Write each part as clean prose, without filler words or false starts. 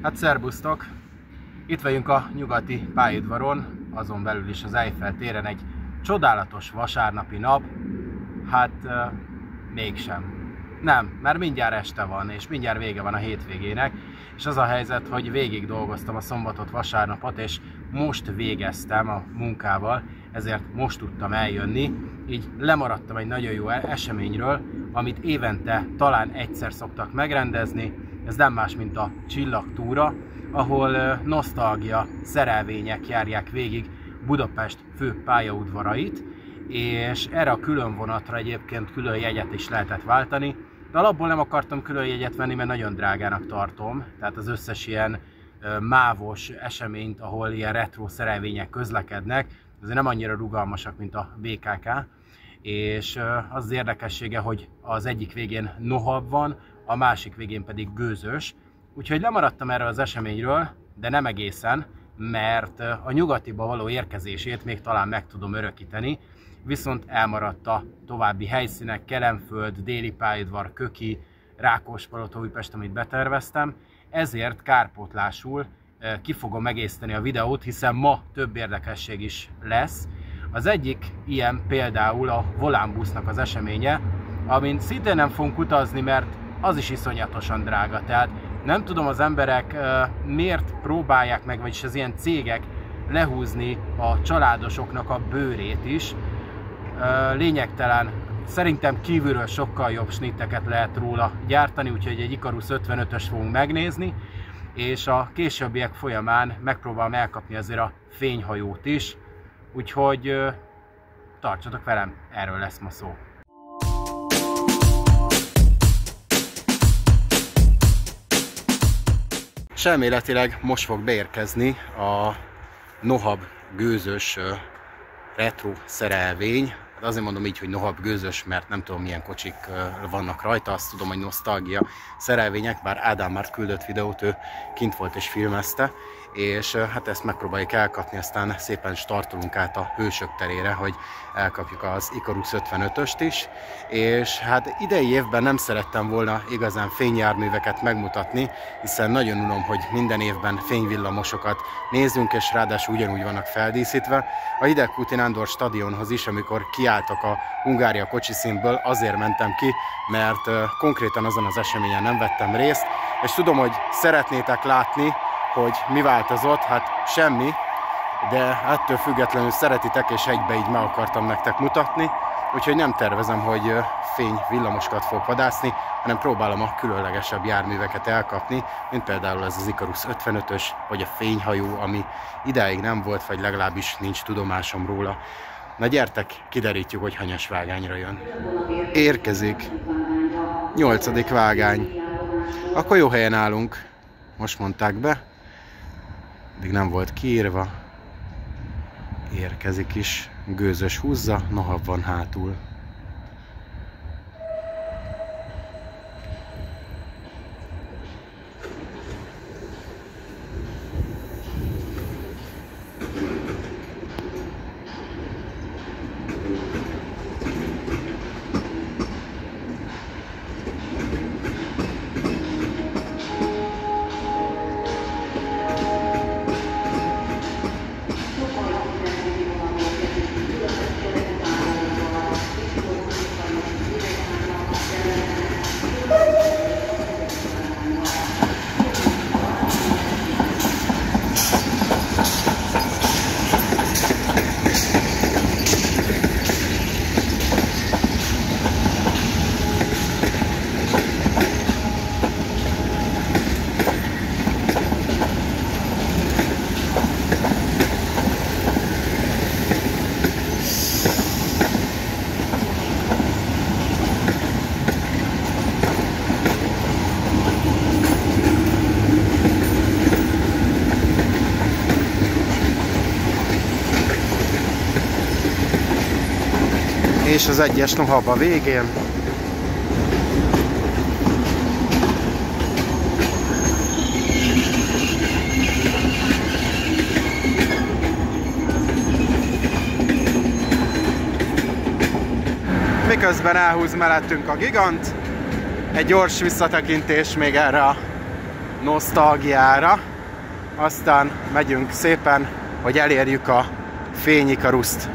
Hát szerbusztok! Itt vagyunk a nyugati pályaudvaron, azon belül is az Eiffel téren, egy csodálatos vasárnapi nap. Hát mégsem. Nem, mert mindjárt este van, és mindjárt vége van a hétvégének, és az a helyzet, hogy végig dolgoztam a szombatot, vasárnapot, és most végeztem a munkával, ezért most tudtam eljönni, így lemaradtam egy nagyon jó eseményről, amit évente talán egyszer szoktak megrendezni. Ez nem más, mint a Csillagtúra, ahol nosztalgia szerelvények járják végig Budapest fő pályaudvarait, és erre a külön vonatra egyébként külön jegyet is lehetett váltani, de alapból nem akartam külön jegyet venni, mert nagyon drágának tartom, tehát az összes ilyen mávos eseményt, ahol ilyen retro szerelvények közlekednek, azért nem annyira rugalmasak, mint a BKK, és az érdekessége, hogy az egyik végén nohab van, a másik végén pedig gőzös, úgyhogy lemaradtam erről az eseményről, de nem egészen, mert a nyugatiba való érkezését még talán meg tudom örökíteni, viszont elmaradt a további helyszínek, Kelenföld, Déli pályaudvar, Köki, Rákospalota, Újpest, amit beterveztem, ezért kárpótlásul ki fogom egészíteni a videót, hiszen ma több érdekesség is lesz. Az egyik ilyen például a Volánbusznak az eseménye, amin szintén nem fogunk utazni, mert az is iszonyatosan drága. Tehát nem tudom, az emberek miért próbálják meg, vagyis az ilyen cégek lehúzni a családosoknak a bőrét is. Lényegtelen, szerintem kívülről sokkal jobb snitteket lehet róla gyártani, úgyhogy egy Ikarus 55-ös fogunk megnézni, és a későbbiek folyamán megpróbálom elkapni azért a fényhajót is, úgyhogy tartsatok velem, erről lesz ma szó. És elméletileg most fog beérkezni a nohab gőzös retro szerelvény. Azért mondom így, hogy nohab gőzös, mert nem tudom, milyen kocsik vannak rajta, azt tudom, hogy nosztalgia szerelvények, bár Ádám már küldött videót, ő kint volt és filmezte, és hát ezt megpróbáljuk elkapni, aztán szépen startolunk át a Hősök terére, hogy elkapjuk az Ikarus 55-öst is, és hát idei évben nem szerettem volna igazán fényjárműveket megmutatni, hiszen nagyon unom, hogy minden évben fényvillamosokat nézzünk, és ráadásul ugyanúgy vannak feldíszítve. A Hidegkúti Nándor stadionhoz is, amikor kiálltak a Hungária kocsiszínből, azért mentem ki, mert konkrétan azon az eseményen nem vettem részt, és tudom, hogy szeretnétek látni, hogy mi változott, hát semmi, de ettől függetlenül szeretitek, és egybe így meg akartam nektek mutatni, úgyhogy nem tervezem, hogy fényvillamosokat fog vadászni, hanem próbálom a különlegesebb járműveket elkapni, mint például ez az Ikarus 55-ös, vagy a fényhajó, ami idáig nem volt, vagy legalábbis nincs tudomásom róla. Na gyertek, kiderítjük, hogy hanyas vágányra jön. Érkezik. 8. vágány. Akkor jó helyen állunk. Most mondták be. Eddig nem volt kiírva. Érkezik is. Gőzös húzza, nohab van hátul. És az egyes nohab a végén. Miközben elhúz mellettünk a Gigant. Egy gyors visszatekintés még erre a nosztalgiára. Aztán megyünk szépen, hogy elérjük a fényikaruszt,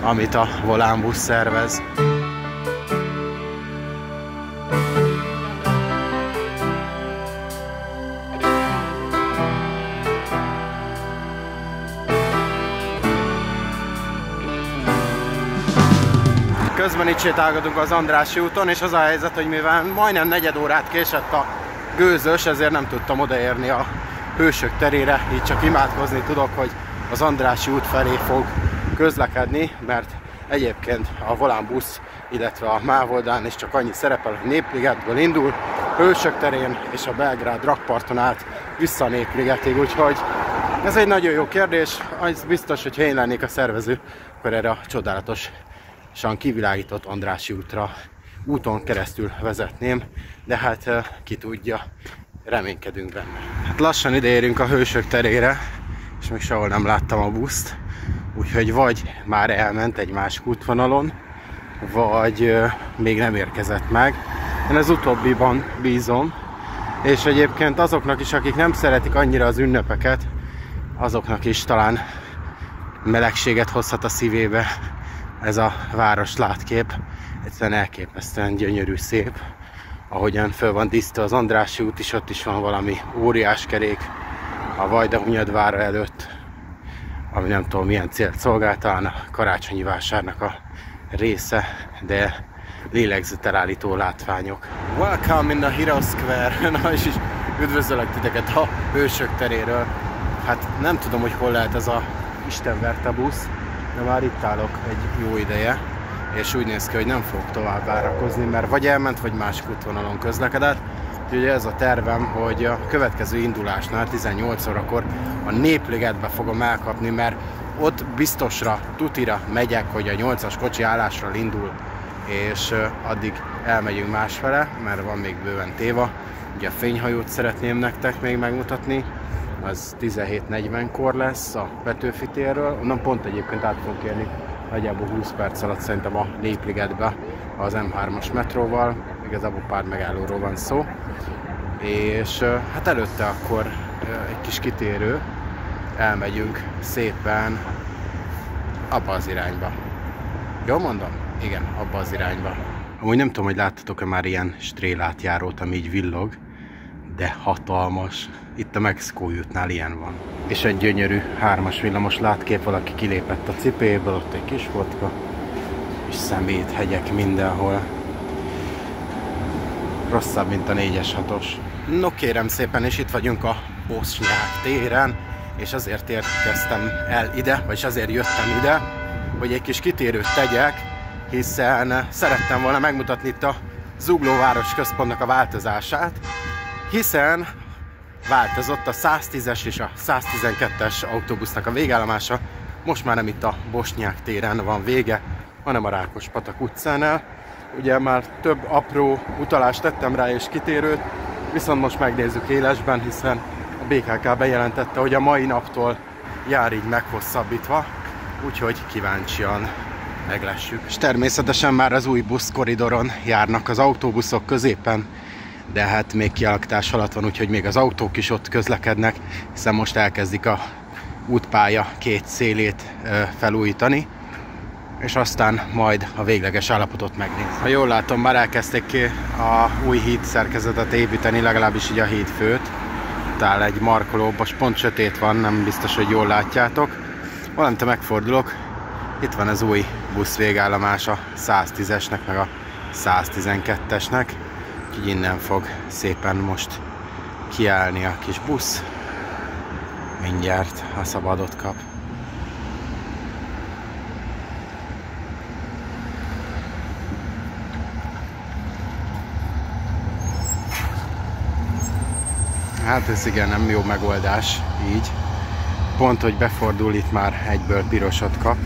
amit a volánbusz szervez. Közben itt sétálgatunk az Andrássy úton, és az a helyzet, hogy mivel majdnem negyed órát késett a gőzös, ezért nem tudtam odaérni a Hősök terére, így csak imádkozni tudok, hogy az Andrássy út felé fog közlekedni, mert egyébként a volánbusz, illetve a Mávoldán is csak annyi szerepel, hogy Népligetből indul, Hősök terén és a Belgrád rakparton át vissza a Népligetig, úgyhogy ez egy nagyon jó kérdés. Az biztos, hogy ha én lennék a szervező, akkor erre a csodálatosan kivilágított Andrássy úton keresztül vezetném, de hát ki tudja, reménykedünk benne. Hát lassan ide érünk a Hősök terére, és még sehol nem láttam a buszt, úgyhogy vagy már elment egy másik útvonalon, vagy még nem érkezett meg. Én az utóbbiban bízom, és egyébként azoknak is, akik nem szeretik annyira az ünnepeket, azoknak is talán melegséget hozhat a szívébe ez a város látkép. Egyszerűen elképesztően gyönyörű, szép. Ahogyan föl van díszítve az Andrássy út is, ott is van valami óriás kerék a Vajdahunyadvára előtt, ami nem tudom milyen célt szolgál, talán a karácsonyi vásárnak a része, de lélegzetelállító látványok. Welcome in the Hero Square! Na és is üdvözöllek titeket a Hősök teréről. Hát nem tudom, hogy hol lehet ez a istenverte busz, de már itt állok egy jó ideje, és úgy néz ki, hogy nem fogok tovább várakozni, mert vagy elment, vagy másik útvonalon közlekedett. Úgyhogy ez a tervem, hogy a következő indulásnál 18 órakor a Népligetbe fogom elkapni, mert ott biztosra, tutira megyek, hogy a 8-as kocsi állásról indul, és addig elmegyünk másfele, mert van még bőven téva. Ugye a fényhajót szeretném nektek még megmutatni, az 17:40-kor lesz a Petőfi térről, onnan pont egyébként át fogunk érni nagyjából 20 perc alatt szerintem a Népligetbe az M3-as metróval, igazából pár megállóról van szó, és hát előtte akkor egy kis kitérő, elmegyünk szépen abba az irányba. Jól mondom? Igen, abba az irányba. Amúgy nem tudom, hogy láttatok-e már ilyen strélátjárót, ami így villog, de hatalmas. Itt a Mexikói útnál ilyen van. És egy gyönyörű 3-as villamos látkép, valaki kilépett a cipőjéből, ott egy kis fotka, és szemét, hegyek mindenhol. Rosszabb, mint a 4-es 6-os. No kérem szépen, és itt vagyunk a Bosnyák téren, és azért érkeztem el ide, vagyis azért jöttem ide, hogy egy kis kitérőt tegyek, hiszen szerettem volna megmutatni itt a Zugló városközpontnak a változását, hiszen változott a 110-es és a 112-es autóbusznak a végállomása. Most már nem itt a Bosnyák téren van vége, hanem a Rákospatak utcánál. Ugye már több apró utalást tettem rá és kitérőt, viszont most megnézzük élesben, hiszen a BKK bejelentette, hogy a mai naptól jár így meghosszabbítva, úgyhogy kíváncsian meglessük. És természetesen már az új buszkoridoron járnak az autóbuszok középen, de hát még kialakítás alatt van, úgyhogy még az autók is ott közlekednek, hiszen most elkezdik a útpálya két szélét felújítani, és aztán majd a végleges állapotot megnézni. Ha jól látom, már elkezdték ki a új híd szerkezetet építeni, legalábbis így a hídfőt. Itt áll egy markoló, most pont sötét van, nem biztos, hogy jól látjátok. Valamint megfordulok, itt van az új busz végállomás a 110-esnek, meg a 112-esnek. Úgyhogy innen fog szépen most kiállni a kis busz. Mindjárt a szabadot kap. Hát ez igen, nem jó megoldás így. Pont, hogy befordul, itt már egyből pirosat kap.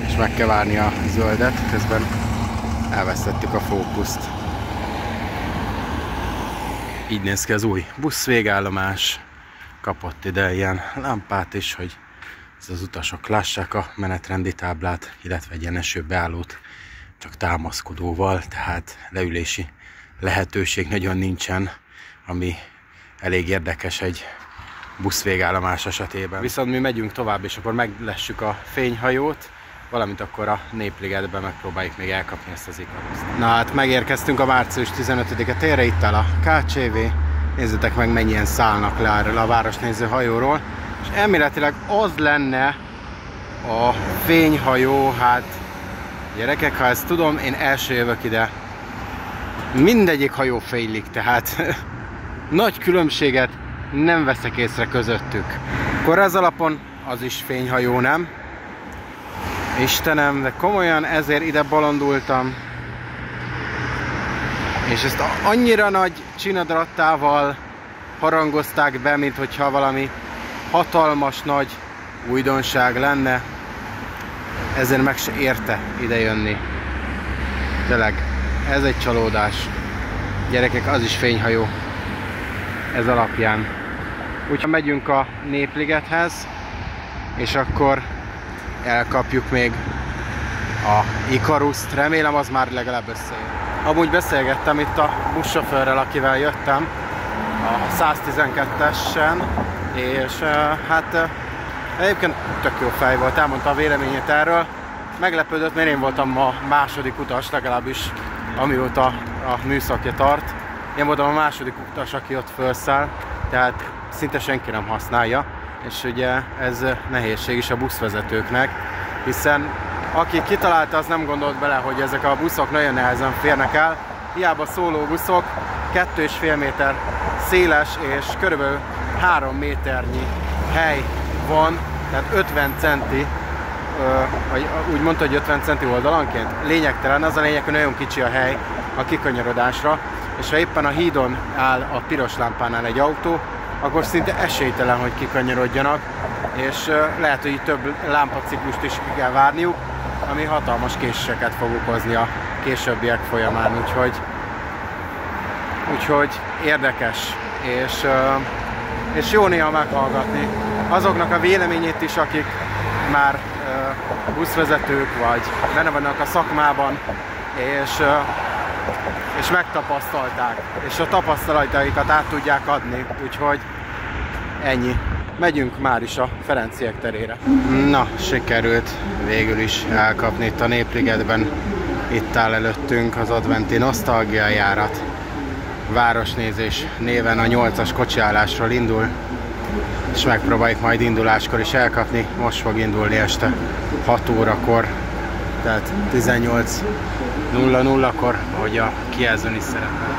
És meg kell várni a zöldet, közben elvesztettük a fókuszt. Így néz ki az új busz végállomás. Kapott ide ilyen lámpát is, hogy az utasok lássák a menetrendi táblát, illetve egy ilyen esőbeállót csak támaszkodóval, tehát leülési lehetőség nagyon nincsen, ami elég érdekes egy buszvégállomás esetében. Viszont mi megyünk tovább, és akkor meglessük a fényhajót, valamint akkor a Népligetben megpróbáljuk még elkapni ezt az Ikaruszt. Na hát megérkeztünk a március 15-e térre, itt áll a KCV. Nézzétek meg, mennyien szállnak le erről a városnéző hajóról. És elméletileg az lenne a fényhajó, hát gyerekek, ha ezt tudom, én első jövök ide. Mindegyik hajó fénylik, tehát nagy különbséget nem veszek észre közöttük. Akkor ez alapon az is fényhajó, nem? Istenem, de komolyan ezért ide bolondultam. És ezt annyira nagy csinadrattával harangozták be, mint hogyha valami hatalmas nagy újdonság lenne. Ezért meg se érte ide jönni. Tényleg, ez egy csalódás. Gyerekek, az is fényhajó. Ez alapján. Úgyhogy megyünk a Népligethez, és akkor elkapjuk még a Ikaruszt. Remélem, az már legalább összejön. Amúgy beszélgettem itt a buszsofőrrel, akivel jöttem, a 112-esen, és hát egyébként tök jó fej volt, elmondta a véleményét erről. Meglepődött, mert én voltam a második utas, legalábbis amióta a műszakja tart. Én voltam a második utas, aki ott felszáll, tehát szinte senki nem használja, és ugye ez nehézség is a buszvezetőknek, hiszen aki kitalálta, az nem gondolt bele, hogy ezek a buszok nagyon nehezen férnek el. Hiába szóló buszok, 2,5 méter széles és körülbelül 3 méternyi hely van, tehát 50 centi, vagy úgy mondta, hogy 50 centi oldalanként. Lényegtelen, az a lényeg, hogy nagyon kicsi a hely a kikanyarodásra, és ha éppen a hídon áll a piros lámpánál egy autó, akkor szinte esélytelen, hogy kikanyarodjanak, és lehet, hogy több lámpaciklust is ki kell várniuk, ami hatalmas késéseket fog okozni a későbbiek folyamán, úgyhogy érdekes, és jó néha meghallgatni azoknak a véleményét is, akik már buszvezetők, vagy benne vannak a szakmában, és megtapasztalták, és a tapasztalataikat át tudják adni, úgyhogy ennyi. Megyünk már is a Ferenciek terére. Na, sikerült végül is elkapni itt a Népligetben. Itt áll előttünk az adventi nosztalgia járat. Városnézés néven a 8-as kocsiállásról indul, és megpróbáljuk majd induláskor is elkapni. Most fog indulni este 6 órakor, tehát 18:00-kor, ahogy a kijelzőn is szerepel.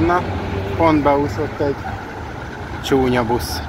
Na, pont beúszott egy csúnya busz.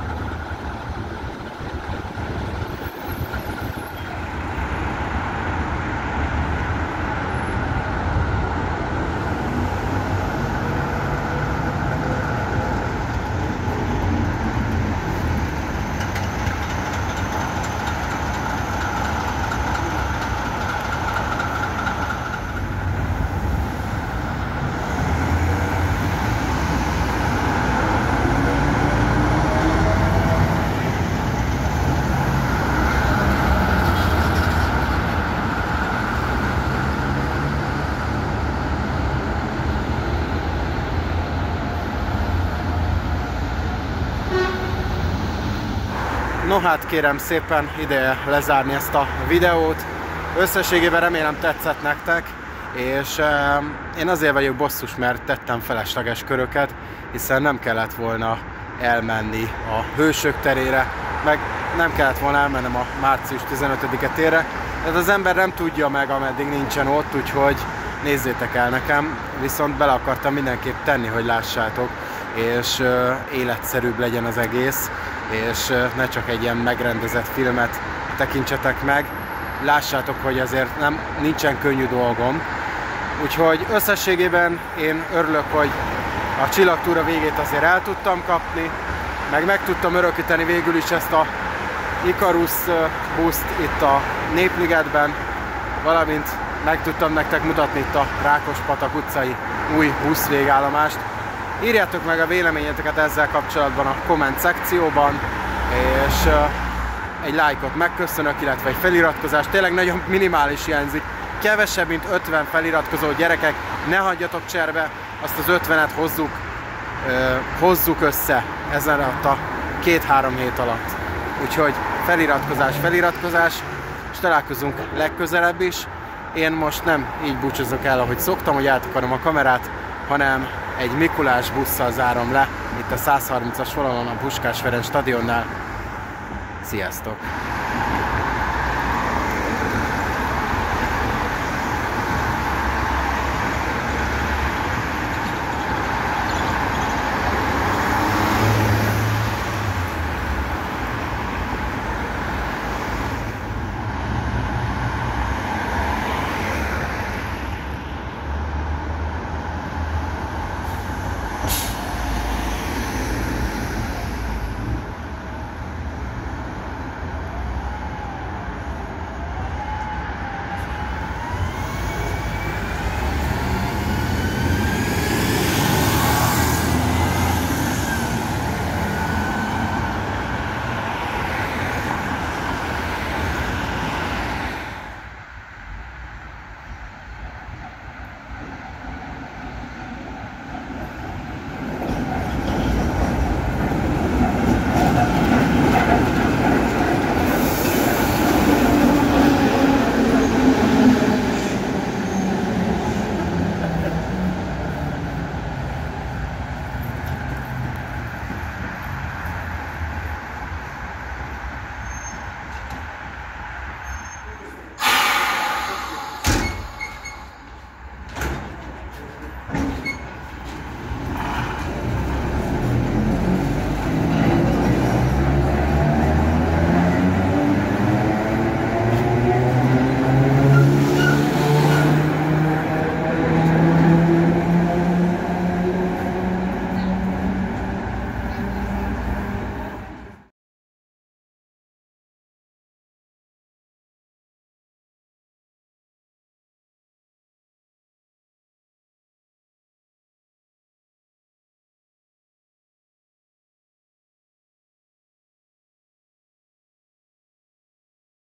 No hát kérem szépen, ideje lezárni ezt a videót. Összességében remélem tetszett nektek, és én azért vagyok bosszus, mert tettem felesleges köröket, hiszen nem kellett volna elmenni a Hősök terére, meg nem kellett volna elmennem a március 15-e térre, de az ember nem tudja meg, ameddig nincsen ott, úgyhogy nézzétek el nekem, viszont bele akartam mindenképp tenni, hogy lássátok, és életszerűbb legyen az egész, és ne csak egy ilyen megrendezett filmet tekintsetek meg. Lássátok, hogy azért nincsen könnyű dolgom. Úgyhogy összességében én örülök, hogy a csillagtúra végét azért el tudtam kapni, meg tudtam örökíteni végül is ezt a Icarus buszt itt a Népligetben, valamint meg tudtam nektek mutatni itt a Rákospatak utcai új busz végállomást. Írjátok meg a véleményeteket ezzel kapcsolatban a komment szekcióban, és egy lájkot megköszönök, illetve egy feliratkozást. Tényleg nagyon minimális hiányzik. Kevesebb, mint 50 feliratkozó, gyerekek, ne hagyjatok cserbe, azt az 50-et hozzuk össze ezen a 2-3 hét alatt. Úgyhogy feliratkozás, és találkozunk legközelebb is. Én most nem így búcsúzok el, ahogy szoktam, hogy eltakarom a kamerát, hanem egy Mikulás busszal zárom le, itt a 130-as vonalon a Puskás Ferenc stadionnál. Sziasztok!